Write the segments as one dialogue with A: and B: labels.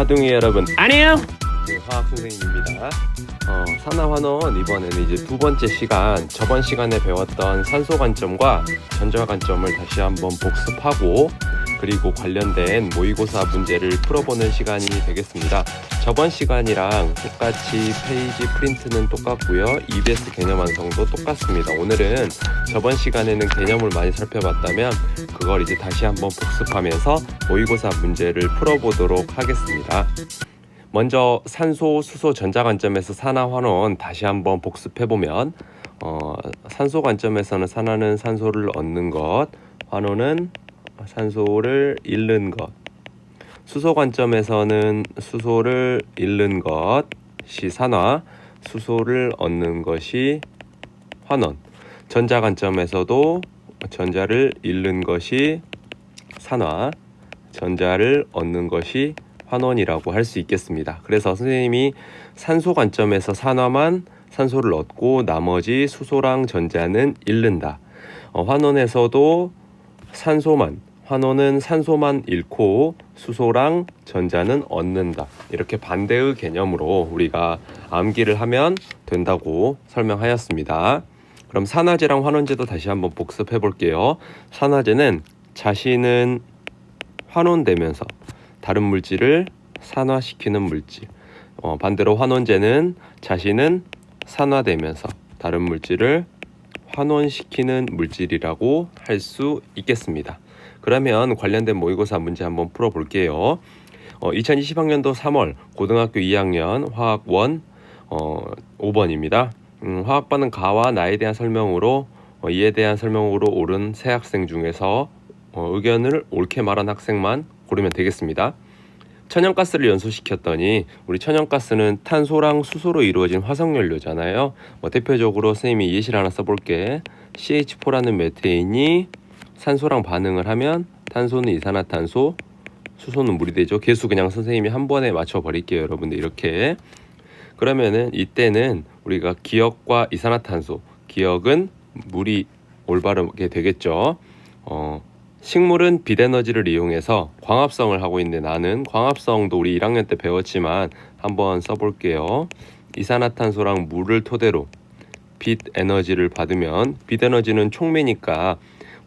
A: 화둥이 여러분 안녕. 네, 화학 선생님입니다. 산화환원 이번에는 이제 두 번째 시간, 저번 시간에 배웠던 산소 관점과 전자 관점을 다시 한번 복습하고 그리고 관련된 모의고사 문제를 풀어보는 시간이 되겠습니다. 저번 시간이랑 똑같이 페이지 프린트는 똑같고요. EBS 개념 완성도 똑같습니다. 오늘은 저번 시간에는 개념을 많이 살펴봤다면 그걸 이제 다시 한번 복습하면서 모의고사 문제를 풀어보도록 하겠습니다. 먼저 산소, 수소, 전자 관점에서 산화환원 다시 한번 복습해보면 산소 관점에서는 산화는 산소를 얻는 것, 환원은 산소를 잃는 것, 수소 관점에서는 수소를 잃는 것이 산화, 수소를 얻는 것이 환원, 전자 관점에서도 전자를 잃는 것이 산화, 전자를 얻는 것이 환원이라고 할 수 있겠습니다. 그래서 선생님이 산소 관점에서 산화만 산소를 얻고 나머지 수소랑 전자는 잃는다. 환원에서도 산소만, 환원은 산소만 잃고 수소랑 전자는 얻는다. 이렇게 반대의 개념으로 우리가 암기를 하면 된다고 설명하였습니다. 그럼 산화제랑 환원제도 다시 한번 복습해 볼게요. 산화제는 자신은 환원되면서 다른 물질을 산화시키는 물질, 반대로 환원제는 자신은 산화되면서 다른 물질을 환원시키는 물질이라고 할 수 있겠습니다. 그러면 관련된 모의고사 문제 한번 풀어볼게요. 2020학년도 3월 고등학교 2학년 화학원 5번입니다. 화학반은 가와 나에 대한 설명으로 이에 대한 설명으로 옳은 세 학생 중에서 의견을 옳게 말한 학생만 고르면 되겠습니다. 천연가스를 연소시켰더니 우리 천연가스는 탄소랑 수소로 이루어진 화석연료잖아요. 대표적으로 선생님이 예시를 하나 써볼게. CH4라는 메테인이 산소랑 반응을 하면 탄소는 이산화탄소, 수소는 물이 되죠. 개수 그냥 선생님이 한 번에 맞춰버릴게요. 여러분들 이렇게. 그러면은 이때는 우리가 기억과 이산화탄소, 기억은 물이 올바르게 되겠죠. 식물은 빛에너지를 이용해서 광합성을 하고 있는데 나는 광합성도 우리 1학년 때 배웠지만 한번 써볼게요. 이산화탄소랑 물을 토대로 빛에너지를 받으면 빛에너지는 촉매니까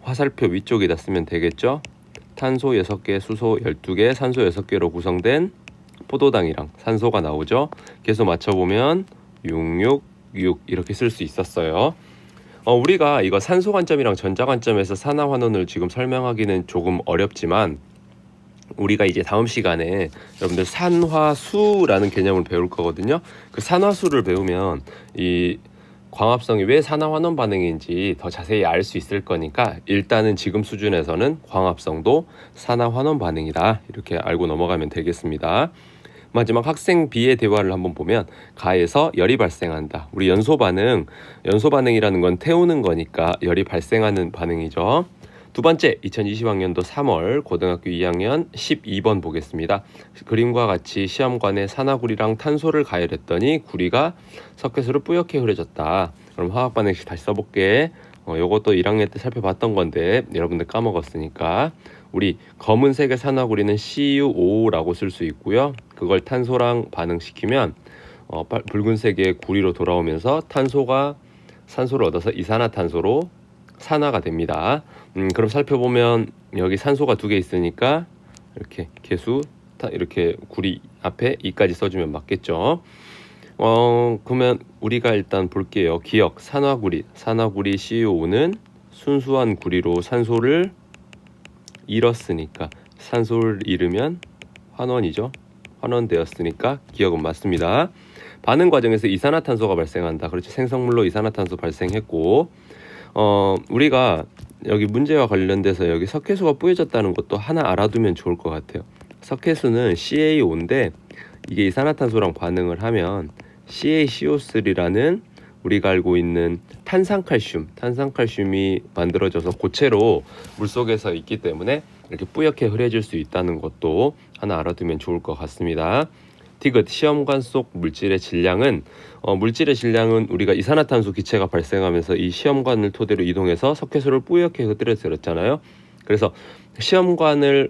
A: 화살표 위쪽에다 쓰면 되겠죠. 탄소 6개, 수소 12개, 산소 6개로 구성된 포도당이랑 산소가 나오죠. 계속 맞춰보면 666 이렇게 쓸 수 있었어요. 우리가 이거 산소 관점이랑 전자 관점에서 산화환원을 지금 설명하기는 조금 어렵지만 우리가 이제 다음 시간에 여러분들 산화수라는 개념을 배울 거거든요. 그 산화수를 배우면 이 광합성이 왜 산화환원 반응인지 더 자세히 알 수 있을 거니까 일단은 지금 수준에서는 광합성도 산화환원 반응이다 이렇게 알고 넘어가면 되겠습니다. 마지막 학생 B의 대화를 한번 보면 가에서 열이 발생한다. 우리 연소 반응이라는 건 태우는 거니까 열이 발생하는 반응이죠. 두 번째 2020학년도 3월 고등학교 2학년 12번 보겠습니다. 그림과 같이 시험관에 산화구리랑 탄소를 가열했더니 구리가 석회수로 뿌옇게 흐려졌다. 그럼 화학 반응식 다시 써볼게. 요것도 1학년 때 살펴봤던 건데 여러분들 까먹었으니까 우리 검은색의 산화구리는 CuO라고 쓸 수 있고요. 그걸 탄소랑 반응시키면 붉은색의 구리로 돌아오면서 탄소가 산소를 얻어서 이산화탄소로 산화가 됩니다. 그럼 살펴보면 여기 산소가 2개 있으니까 이렇게 개수 이렇게 구리 앞에 2까지 써주면 맞겠죠. 그러면 우리가 일단 볼게요. 기억 산화구리 CuO는 순수한 구리로 산소를 잃었으니까 산소를 잃으면 환원이죠. 환원되었으니까 기억은 맞습니다. 반응 과정에서 이산화탄소가 발생한다. 그렇죠. 생성물로 이산화탄소 발생했고 우리가 여기 문제와 관련돼서 여기 석회수가 뿌여졌다는 것도 하나 알아두면 좋을 것 같아요. 석회수는 CaO인데 이게 이산화탄소랑 반응을 하면 CaCO3라는 우리가 알고 있는 탄산칼슘이 만들어져서 고체로 물속에서 있기 때문에 이렇게 뿌옇게 흐려질 수 있다는 것도 하나 알아두면 좋을 것 같습니다. 디귿 시험관 속 물질의 질량은 우리가 이산화탄소 기체가 발생하면서 이 시험관을 토대로 이동해서 석회수를 뿌옇게 흐트러뜨렸잖아요. 그래서 시험관을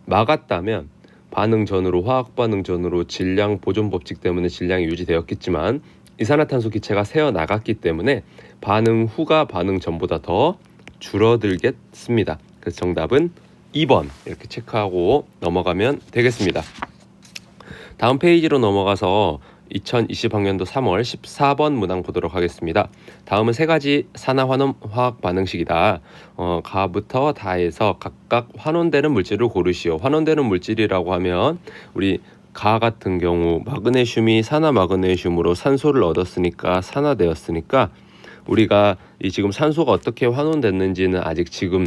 A: 막았다면 반응 전으로 화학 반응 전으로 질량 보존 법칙 때문에 질량이 유지되었겠지만 이산화탄소 기체가 새어 나갔기 때문에 반응 후가 반응 전보다 더 줄어들겠습니다. 그래서 정답은 2번 이렇게 체크하고 넘어가면 되겠습니다. 다음 페이지로 넘어가서 2020학년도 3월 14번 문항 보도록 하겠습니다. 다음은 세 가지 산화환원 화학 반응식이다. 가부터 다해서 각각 환원되는 물질을 고르시오. 환원되는 물질이라고 하면 우리 가 같은 경우 마그네슘이 산화 마그네슘으로 산소를 얻었으니까 산화되었으니까 우리가 이 지금 산소가 어떻게 환원됐는지는 아직 지금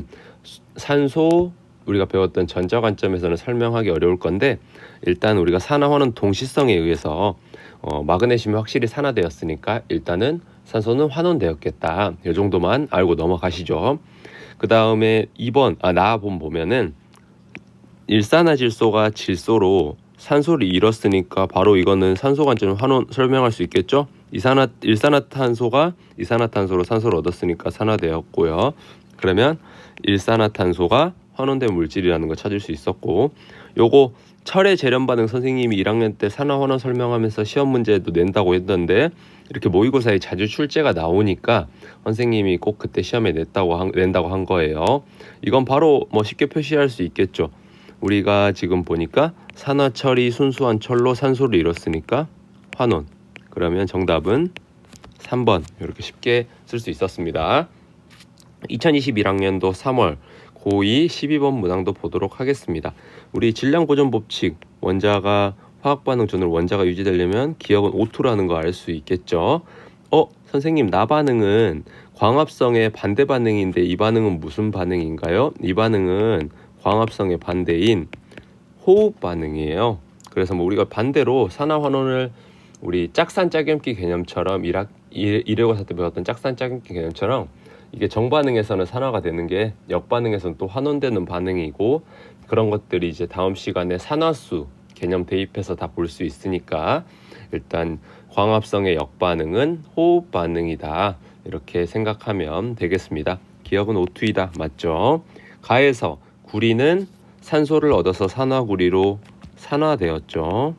A: 산소 우리가 배웠던 전자 관점에서는 설명하기 어려울 건데 일단 우리가 산화 환원 동시성에 의해서 마그네슘이 확실히 산화되었으니까 일단은 산소는 환원되었겠다. 이 정도만 알고 넘어가시죠. 그 다음에 2번 나번 보면은 일산화질소가 질소로 산소를 잃었으니까 바로 이거는 산소 관점 환원 설명할 수 있겠죠. 일산화탄소가 이산화탄소로 산소를 얻었으니까 산화되었고요. 그러면 일산화탄소가 환원된 물질이라는 걸 찾을 수 있었고, 요거 철의 재련 반응 선생님이 1학년 때 산화 환원 설명하면서 시험 문제도 낸다고 했던데 이렇게 모의고사에 자주 출제가 나오니까 선생님이 꼭 그때 시험에 낸다고 한 거예요. 이건 바로 쉽게 표시할 수 있겠죠. 우리가 지금 보니까 산화철이 순수한 철로 산소를 잃었으니까 환원. 그러면 정답은 3번 이렇게 쉽게 쓸 수 있었습니다. 2021학년도 3월 고2 12번 문항도 보도록 하겠습니다. 우리 질량 보존 법칙 원자가 화학 반응 전으로 원자가 유지되려면 기억은 O2라는 거 알 수 있겠죠. 선생님 나 반응은 광합성의 반대 반응인데 이 반응은 무슨 반응인가요? 이 반응은 광합성의 반대인 호흡 반응이에요. 그래서 우리가 반대로 산화 환원을 우리 짝산짝염기 개념처럼 1회고사 때 배웠던 짝산짝염기 개념처럼 이게 정반응에서는 산화가 되는 게 역반응에서는 또 환원되는 반응이고 그런 것들이 이제 다음 시간에 산화수 개념 대입해서 다 볼 수 있으니까 일단 광합성의 역반응은 호흡 반응이다 이렇게 생각하면 되겠습니다. 기억은 O2이다 맞죠? 가에서 구리는 산소를 얻어서 산화구리로 산화되었죠.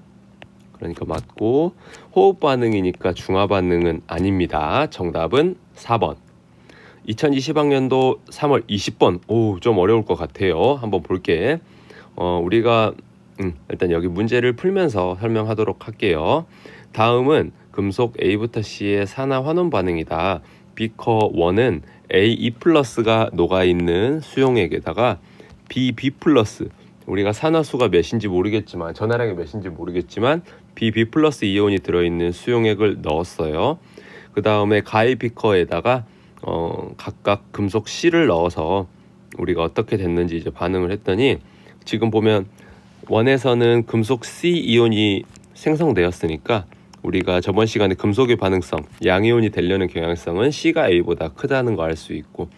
A: 그러니까 맞고 호흡 반응이니까 중화 반응은 아닙니다. 정답은 4번. 2020학년도 3월 20번. 좀 어려울 것 같아요. 한번 볼게. 우리가 일단 여기 문제를 풀면서 설명하도록 할게요. 다음은 금속 A부터 C의 산화 환원 반응이다. 비커 1은 A2 플러스가 녹아있는 수용액에다가 BB 플러스 우리가 산화수가 몇인지 모르겠지만 전하량이 몇인지 모르겠지만 BB 플러스 이온이 들어있는 수용액을 넣었어요. 그 다음에 가해 비커에다가 각각 금속 C를 넣어서 우리가 어떻게 됐는지 이제 반응을 했더니 지금 보면 원에서는 금속 C 이온이 생성되었으니까 우리가 저번 시간에 금속의 반응성 양이온이 되려는 경향성은 C가 A보다 크다는 거 알 수 있고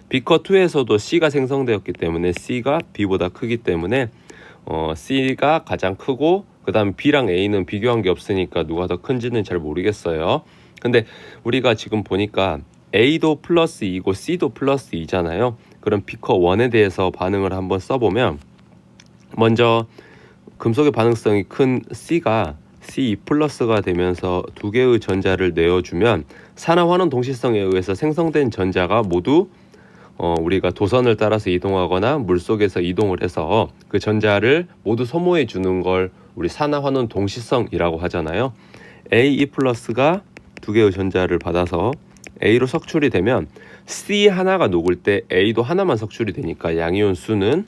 A: 비커 2에서도 C가 생성되었기 때문에 C가 B보다 크기 때문에 C가 가장 크고 그 다음 B랑 A는 비교한 게 없으니까 누가 더 큰지는 잘 모르겠어요. 근데 우리가 지금 보니까 A도 플러스 2고 C도 플러스 2잖아요. 그럼 비커 1에 대해서 반응을 한번 써보면 먼저 금속의 반응성이 큰 C가 C2 플러스가 되면서 두 개의 전자를 내어주면 산화환원 동시성에 의해서 생성된 전자가 모두 우리가 도선을 따라서 이동하거나 물속에서 이동을 해서 그 전자를 모두 소모해 주는 걸 우리 산화환원 동시성이라고 하잖아요. A2 플러스가 두 개의 전자를 받아서 A로 석출이 되면 C 하나가 녹을 때 A도 하나만 석출이 되니까 양이온 수는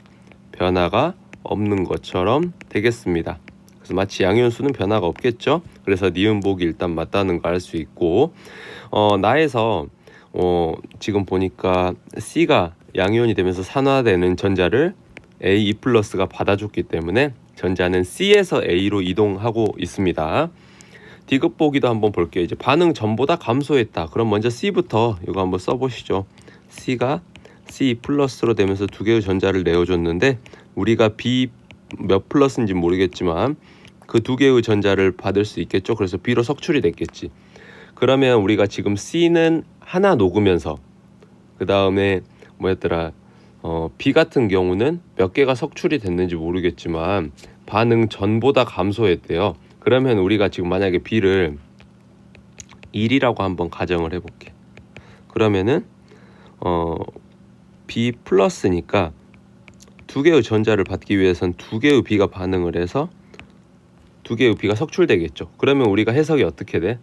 A: 변화가 없는 것처럼 되겠습니다. 그래서 마치 양이온 수는 변화가 없겠죠. 그래서 니은복이 일단 맞다는 걸 알 수 있고 나에서 지금 보니까 C가 양이온이 되면서 산화되는 전자를 A2 플러스가 받아줬기 때문에 전자는 C에서 A로 이동하고 있습니다. 디귿 보기도 한번 볼게요. 이제 반응 전보다 감소했다. 그럼 먼저 C부터 이거 한번 써보시죠. C가 C 플러스로 되면서 두 개의 전자를 내어줬는데 우리가 B 몇 플러스인지 모르겠지만 그 두 개의 전자를 받을 수 있겠죠. 그래서 B로 석출이 됐겠지. 그러면 우리가 지금 C는 하나 녹으면서 그 다음에 뭐였더라 B 같은 경우는 몇 개가 석출이 됐는지 모르겠지만 반응 전보다 감소했대요. 그러면 우리가 지금 만약에 B를 1이라고 한번 가정을 해볼게. 그러면은 B 플러스니까 두 개의 전자를 받기 위해선 두 개의 B가 반응을 해서 두 개의 B가 석출되겠죠. 그러면 우리가 해석이 어떻게 돼?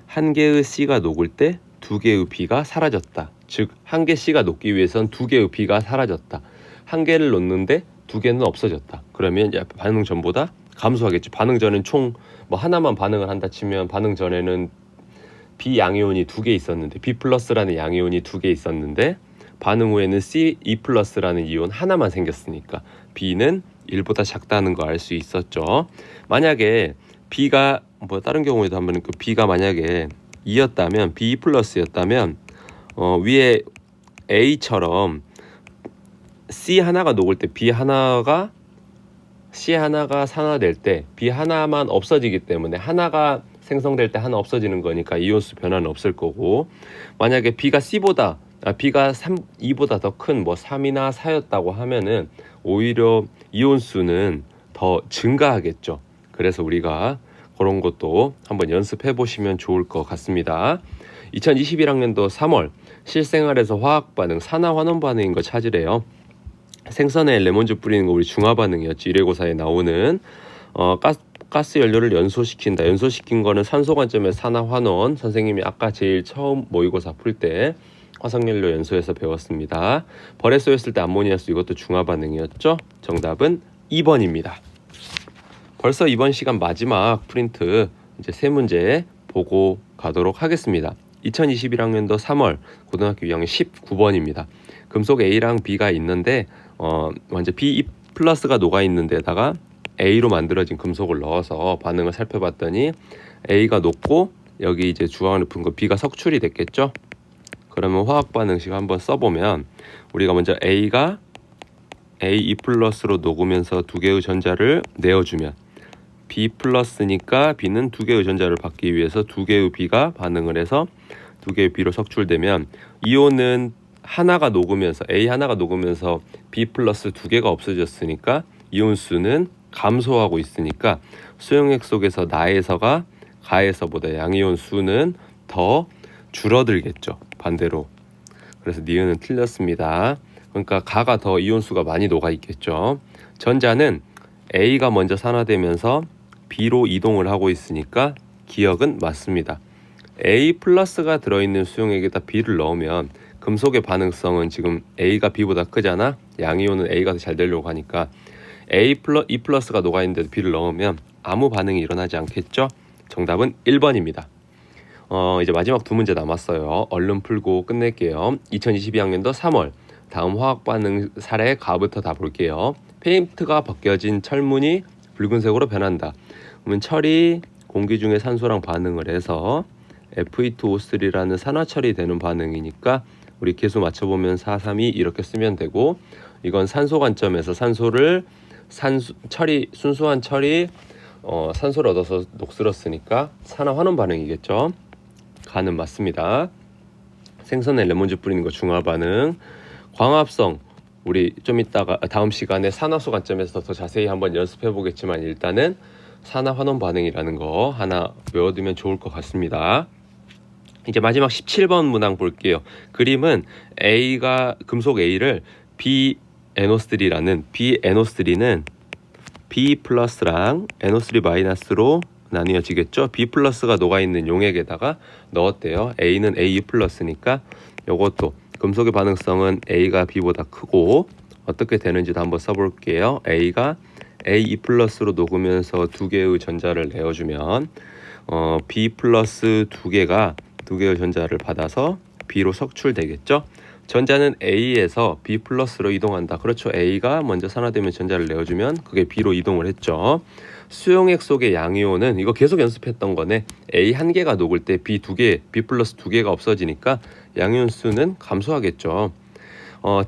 A: 한 개의 C가 녹을 때 두 개의 B가 사라졌다. 즉 한 개 C가 녹기 위해선 두 개의 B가 사라졌다. 한 개를 놓는데 두 개는 없어졌다. 그러면 이제 반응 전보다 감소하겠죠. 반응 전엔 총 뭐 하나만 반응을 한다 치면 반응 전에는 B 양이온이 두 개 있었는데 B 플러스라는 양이온이 두 개 있었는데 반응 후에는 C E 플러스라는 이온 하나만 생겼으니까 B는 1보다 작다는 거 알 수 있었죠. 만약에 B가 뭐 다른 경우에도 한번 그 B가 만약에 2였다면 B 플러스였다면 위에 A처럼 C 하나가 녹을 때 B 하나가 C 하나가 산화될 때 B 하나만 없어지기 때문에 하나가 생성될 때 하나 없어지는 거니까 이온수 변화는 없을 거고, 만약에 B가 B가 2보다 더 큰 뭐 3이나 4였다고 하면은 오히려 이온수는 더 증가하겠죠. 그래서 우리가 그런 것도 한번 연습해 보시면 좋을 것 같습니다. 2021학년도 3월 실생활에서 화학 반응, 산화 환원 반응인 거 찾으래요. 생선에 레몬즙 뿌리는 거 우리 중화 반응이었지. 1회고사에 나오는 가스 연료를 연소시킨다. 연소시킨 거는 산소 관점의 산화 환원. 선생님이 아까 제일 처음 모의고사 풀 때 화석연료 연소에서 배웠습니다. 벌에 쏘였을 때 암모니아수, 이것도 중화 반응이었죠. 정답은 2번입니다. 벌써 이번 시간 마지막 프린트 이제 세 문제 보고 가도록 하겠습니다. 2021학년도 3월 고등학교 2학년 19번입니다. 금속 A랑 B가 있는데 먼저 B 플러스가 녹아 있는 데다가 A로 만들어진 금속을 넣어서 반응을 살펴봤더니 A가 녹고 여기 이제 주황을 푼 거 B가 석출이 됐겠죠. 그러면 화학 반응식 한번 써보면 우리가 먼저 A가 A2 플러스로 녹으면서 두 개의 전자를 내어주면 B 플러스니까 B는 두 개의 전자를 받기 위해서 두 개의 B가 반응을 해서 두 개의 B로 석출되면 이온은 하나가 녹으면서 A 하나가 녹으면서 B 플러스 두 개가 없어졌으니까 이온수는 감소하고 있으니까 수용액 속에서 나에서가 가에서보다 양이온 수는 더 줄어들겠죠. 반대로. 그래서 니은은 틀렸습니다. 그러니까 가가 더 이온수가 많이 녹아 있겠죠. 전자는 A가 먼저 산화되면서 B로 이동을 하고 있으니까 기억은 맞습니다. A 플러스가 들어있는 수용액에다 B를 넣으면 금속의 반응성은 지금 A가 B보다 크잖아. 양이온은 A가 더 잘 되려고 하니까 E 플러스가 녹아있는데 B를 넣으면 아무 반응이 일어나지 않겠죠. 정답은 1번입니다. 이제 마지막 두 문제 남았어요. 얼른 풀고 끝낼게요. 2022학년도 3월 다음 화학 반응 사례 가부터 다 볼게요. 페인트가 벗겨진 철문이 붉은색으로 변한다. 그러면 철이 공기 중에 산소랑 반응을 해서 Fe2O3라는 산화철이 되는 반응이니까 우리 계수 맞춰보면 4, 3, 2 이렇게 쓰면 되고, 이건 산소 관점에서 순수한 철이 산소를 얻어서 녹슬었으니까 산화 환원 반응이겠죠. 가는 맞습니다. 생선에 레몬즙 뿌리는 거 중화 반응. 광합성 우리 좀 이따가 다음 시간에 산화수 관점에서 더 자세히 한번 연습해 보겠지만 일단은 산화 환원 반응이라는 거 하나 외워두면 좋을 것 같습니다. 이제 마지막 17번 문항 볼게요. 그림은 금속 A를 BNO3는 B 플러스랑 NO3 마이너스로 나뉘어지겠죠. B 플러스가 녹아있는 용액에다가 넣었대요. A는 A 플러스니까 이것도 금속의 반응성은 A가 B보다 크고 어떻게 되는지도 한번 써볼게요. A가 A2 플러스로 녹으면서 두 개의 전자를 내어주면 B 플러스 두 개의 전자를 받아서 B로 석출되겠죠. 전자는 A에서 B 플러스로 이동한다. 그렇죠. A가 먼저 산화되면 전자를 내어주면 그게 B로 이동을 했죠. 수용액 속의 양이온은 이거 계속 연습했던 거네. A 한 개가 녹을 때 B 플러스 두 개가 없어지니까 양이온 수는 감소하겠죠.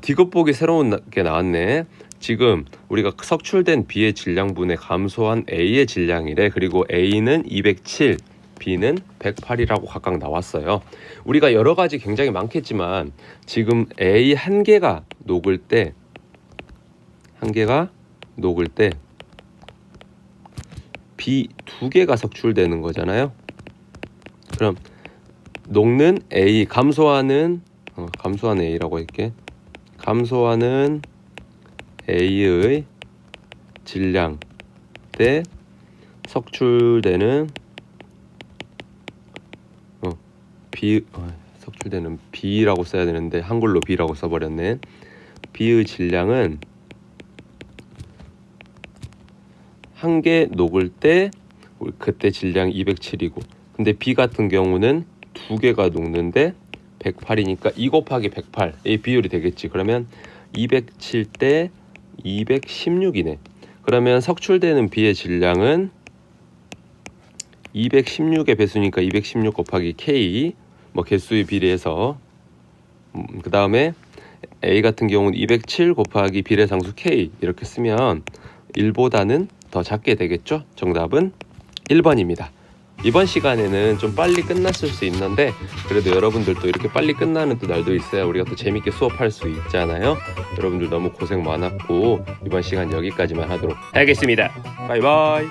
A: 디귿보기 새로운 게 나왔네. 지금 우리가 석출된 B의 질량분의 감소한 A의 질량이래. 그리고 A는 207, B는 108이라고 각각 나왔어요. 우리가 여러 가지 굉장히 많겠지만 지금 A 한 개가 녹을 때 B 두 개가 석출되는 거잖아요. 그럼 녹는 A, 감소하는 A라고 할게. 감소하는 A의 질량 대 석출되는 석출되는 B라고 써야 되는데 한글로 B라고 써버렸네. B의 질량은 한 개 녹을 때 그때 질량 207이고, 근데 B 같은 경우는 두 개가 녹는데 108이니까 2 곱하기 108 이 비율이 되겠지. 그러면 207 대 216이네. 그러면 석출되는 B의 질량은 216의 배수니까 216 곱하기 K, 뭐 개수에 비례해서 그 다음에 A 같은 경우는 207 곱하기 비례상수 K 이렇게 쓰면 1보다는 더 작게 되겠죠. 정답은 1번입니다. 이번 시간에는 좀 빨리 끝났을 수 있는데 그래도 여러분들도 이렇게 빨리 끝나는 또 날도 있어야 우리가 또 재밌게 수업할 수 있잖아요. 여러분들 너무 고생 많았고 이번 시간 여기까지만 하도록 하겠습니다. 바이바이.